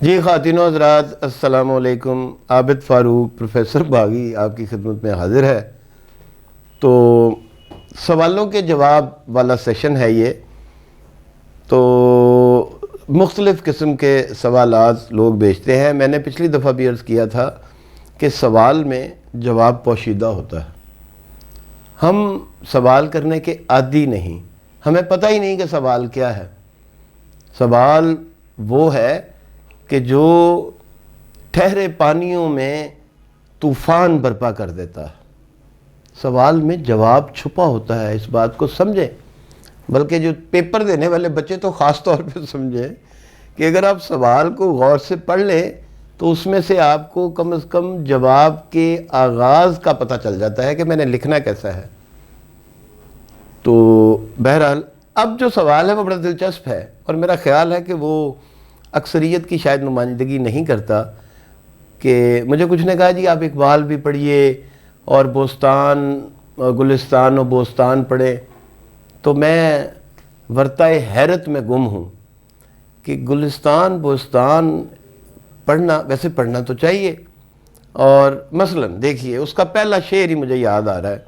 جی خواتین و حضرات، السلام علیکم۔ عابد فاروق پروفیسر باغی آپ کی خدمت میں حاضر ہے۔ تو سوالوں کے جواب والا سیشن ہے یہ۔ تو مختلف قسم کے سوالات لوگ بھیجتے ہیں۔ میں نے پچھلی دفعہ بھی عرض کیا تھا کہ سوال میں جواب پوشیدہ ہوتا ہے۔ ہم سوال کرنے کے عادی نہیں، ہمیں پتہ ہی نہیں کہ سوال کیا ہے۔ سوال وہ ہے کہ جو ٹھہرے پانیوں میں طوفان برپا کر دیتا ہے۔ سوال میں جواب چھپا ہوتا ہے، اس بات کو سمجھیں۔ بلکہ جو پیپر دینے والے بچے تو خاص طور پہ سمجھیں کہ اگر آپ سوال کو غور سے پڑھ لیں تو اس میں سے آپ کو کم از کم جواب کے آغاز کا پتہ چل جاتا ہے کہ میں نے لکھنا کیسا ہے۔ تو بہرحال اب جو سوال ہے وہ بڑا دلچسپ ہے، اور میرا خیال ہے کہ وہ اکثریت کی شاید نمائندگی نہیں کرتا۔ کہ مجھے کچھ نے کہا جی آپ اقبال بھی پڑھیے اور بوستان گلستان و بوستان پڑھیں، تو میں ورطۂ حیرت میں گم ہوں کہ گلستان بوستان پڑھنا، ویسے پڑھنا تو چاہیے۔ اور مثلا دیکھیے اس کا پہلا شعر ہی مجھے یاد آ رہا ہے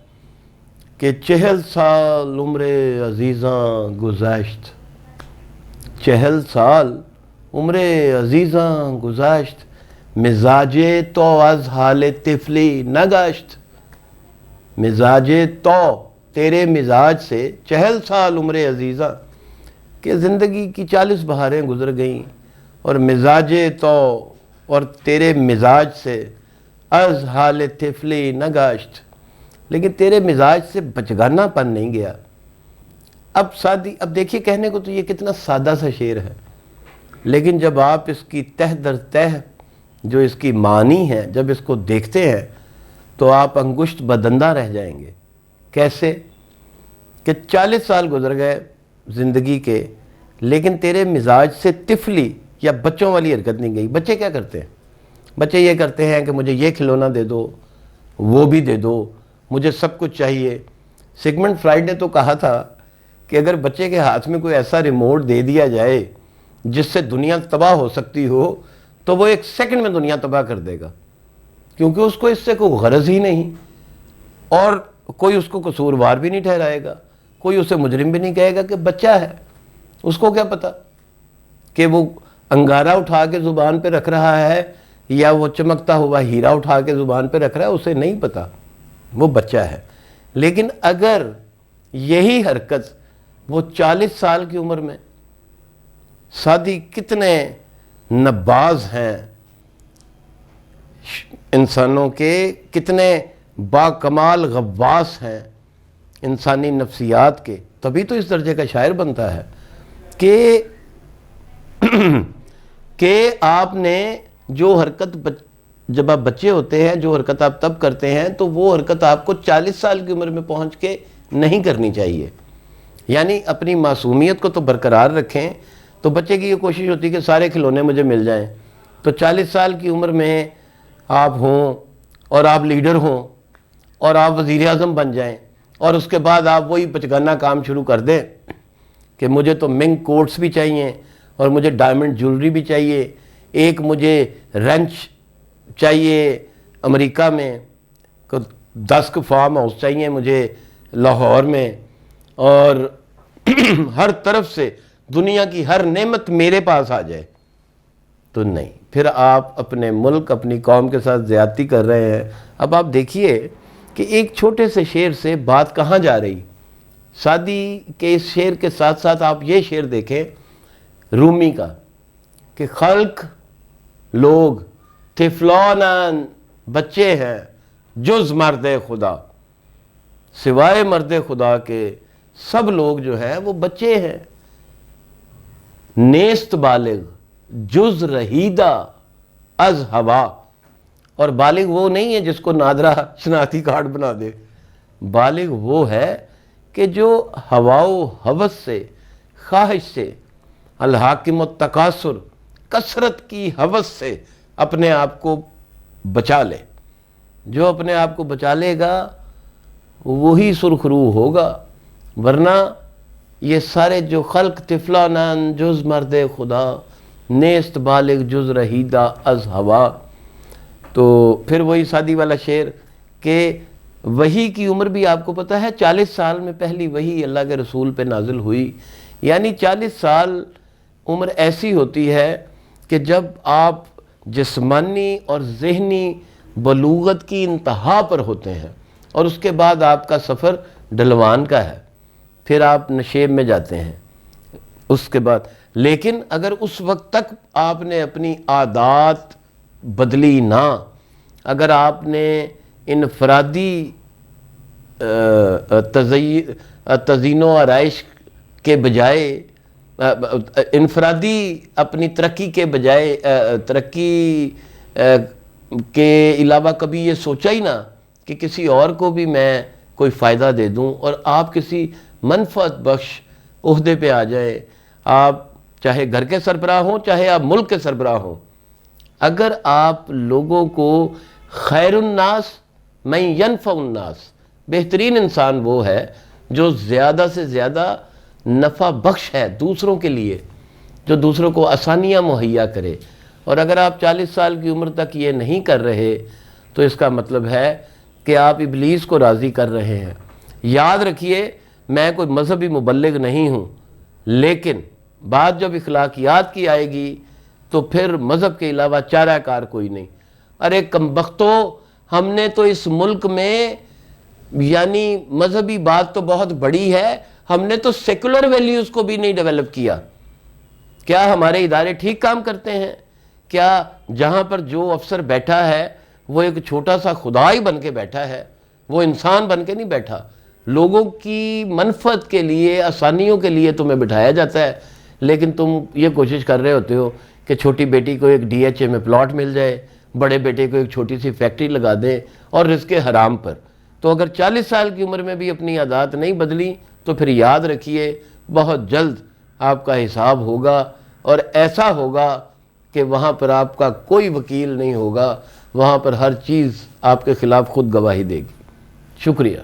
کہ 40 سال عمر عزیزاں گذشت، 40 سال عمر عزیزاں گذشت، مزاج تو از حال طفلی نگشت۔ مزاج تو، تیرے مزاج سے 40 سال عمر عزیزاں، کہ زندگی کی 40 بہاریں گزر گئیں، اور مزاج تو، اور تیرے مزاج سے از حال طفلی نگشت، لیکن تیرے مزاج سے بچگانہ پن نہیں گیا۔ اب دیکھیے کہنے کو تو یہ کتنا سادہ سا شعر ہے، لیکن جب آپ اس کی تہ در تہ جو اس کی معنی ہے جب اس کو دیکھتے ہیں تو آپ انگشت بدندہ رہ جائیں گے۔ کیسے کہ 40 سال گزر گئے زندگی کے، لیکن تیرے مزاج سے طفلی یا بچوں والی حرکت نہیں گئی۔ بچے کیا کرتے ہیں؟ بچے یہ کرتے ہیں کہ مجھے یہ کھلونا دے دو، وہ بھی دے دو، مجھے سب کچھ چاہیے۔ سگمنڈ فرائیڈ نے تو کہا تھا کہ اگر بچے کے ہاتھ میں کوئی ایسا ریموٹ دے دیا جائے جس سے دنیا تباہ ہو سکتی ہو تو وہ 1 سیکنڈ میں دنیا تباہ کر دے گا، کیونکہ اس کو اس سے کوئی غرض ہی نہیں، اور کوئی اس کو قصوروار بھی نہیں ٹھہرائے گا، کوئی اسے مجرم بھی نہیں کہے گا کہ بچہ ہے۔ اس کو کیا پتا کہ وہ انگارہ اٹھا کے زبان پہ رکھ رہا ہے یا وہ چمکتا ہوا ہیرا اٹھا کے زبان پہ رکھ رہا ہے، اسے نہیں پتا، وہ بچہ ہے۔ لیکن اگر یہی حرکت وہ 40 سال کی عمر میں، سادی کتنے نباز ہیں انسانوں کے، کتنے باکمال غواص ہیں انسانی نفسیات کے، تبھی تو اس درجے کا شاعر بنتا ہے کہ آپ نے جو حرکت جب آپ بچے ہوتے ہیں، جو حرکت آپ تب کرتے ہیں تو وہ حرکت آپ کو 40 سال کی عمر میں پہنچ کے نہیں کرنی چاہیے۔ یعنی اپنی معصومیت کو تو برقرار رکھیں۔ تو بچے کی یہ کوشش ہوتی ہے کہ سارے کھلونے مجھے مل جائیں، تو 40 سال کی عمر میں آپ ہوں اور آپ لیڈر ہوں اور آپ وزیر اعظم بن جائیں، اور اس کے بعد آپ وہی بچگانہ کام شروع کر دیں کہ مجھے تو منگ کوٹس بھی چاہیے، اور مجھے ڈائمنڈ جولری بھی چاہیے، ایک مجھے رینچ چاہیے امریکہ میں، 10 کا فارم ہاؤس چاہیے مجھے لاہور میں، اور ہر طرف سے دنیا کی ہر نعمت میرے پاس آ جائے۔ تو نہیں، پھر آپ اپنے ملک، اپنی قوم کے ساتھ زیادتی کر رہے ہیں۔ اب آپ دیکھیے کہ ایک چھوٹے سے شعر سے بات کہاں جا رہی۔ سادی کے اس شعر کے ساتھ ساتھ آپ یہ شعر دیکھیں رومی کا کہ خلق، لوگ، طفلانن، بچے ہیں، جز مرد خدا، سوائے مرد خدا کے سب لوگ جو ہیں وہ بچے ہیں۔ نیست بالغ جز رہیدہ از ہوا، اور بالغ وہ نہیں ہے جس کو نادرہ شناختی کارڈ بنا دے، بالغ وہ ہے کہ جو ہوا و ہوس سے، خواہش سے، الحاکم التکاثر، کثرت کی ہوس سے اپنے آپ کو بچا لے۔ جو اپنے آپ کو بچا لے گا وہی سرخ روح ہوگا، ورنہ یہ سارے جو خلق طفلانن جز مرد خدا، نیست بالغ جز رہیدہ از ہوا. تو پھر وہی سادی والا شعر کہ وحی کی عمر بھی آپ کو پتہ ہے 40 سال میں پہلی وحی اللہ کے رسول پہ نازل ہوئی. یعنی 40 سال عمر ایسی ہوتی ہے کہ جب آپ جسمانی اور ذہنی بلوغت کی انتہا پر ہوتے ہیں، اور اس کے بعد آپ کا سفر ڈھلوان کا ہے، پھر آپ نشیب میں جاتے ہیں اس کے بعد. لیکن اگر اس وقت تک آپ نے اپنی عادات بدلی نہ، اگر آپ نے انفرادی تزئین و آرائش کے بجائے، انفرادی اپنی ترقی کے بجائے، ترقی کے علاوہ کبھی یہ سوچا ہی نہ کہ کسی اور کو بھی میں کوئی فائدہ دے دوں، اور آپ کسی منفعت بخش عہدے پہ آ جائے، آپ چاہے گھر کے سربراہ ہوں چاہے آپ ملک کے سربراہ ہوں، اگر آپ لوگوں کو خیر الناس من ینفع الناس، بہترین انسان وہ ہے جو زیادہ سے زیادہ نفع بخش ہے دوسروں کے لیے، جو دوسروں کو آسانیاں مہیا کرے. اور اگر آپ 40 سال کی عمر تک یہ نہیں کر رہے تو اس کا مطلب ہے کہ آپ ابلیس کو راضی کر رہے ہیں. یاد رکھیے، میں کوئی مذہبی مبلغ نہیں ہوں، لیکن بات جب اخلاقیات کی آئے گی تو پھر مذہب کے علاوہ چارہ کار کوئی نہیں. ارے کمبختو، ہم نے تو اس ملک میں، یعنی مذہبی بات تو بہت بڑی ہے، ہم نے تو سیکولر ویلیوز کو بھی نہیں ڈیولپ کیا. کیا ہمارے ادارے ٹھیک کام کرتے ہیں؟ کیا جہاں پر جو افسر بیٹھا ہے وہ ایک چھوٹا سا خدا ہی بن کے بیٹھا ہے؟ وہ انسان بن کے نہیں بیٹھا. لوگوں کی منفعت کے لیے، آسانیوں کے لیے تمہیں بٹھایا جاتا ہے، لیکن تم یہ کوشش کر رہے ہوتے ہو کہ چھوٹی بیٹی کو ایک ڈی ایچ اے میں پلاٹ مل جائے، بڑے بیٹے کو ایک چھوٹی سی فیکٹری لگا دیں، اور رزق حرام پر. تو اگر 40 سال کی عمر میں بھی اپنی عادات نہیں بدلی تو پھر یاد رکھیے بہت جلد آپ کا حساب ہوگا، اور ایسا ہوگا کہ وہاں پر آپ کا کوئی وکیل نہیں ہوگا، وہاں پر ہر چیز آپ کے خلاف خود گواہی دے گی. شکریہ.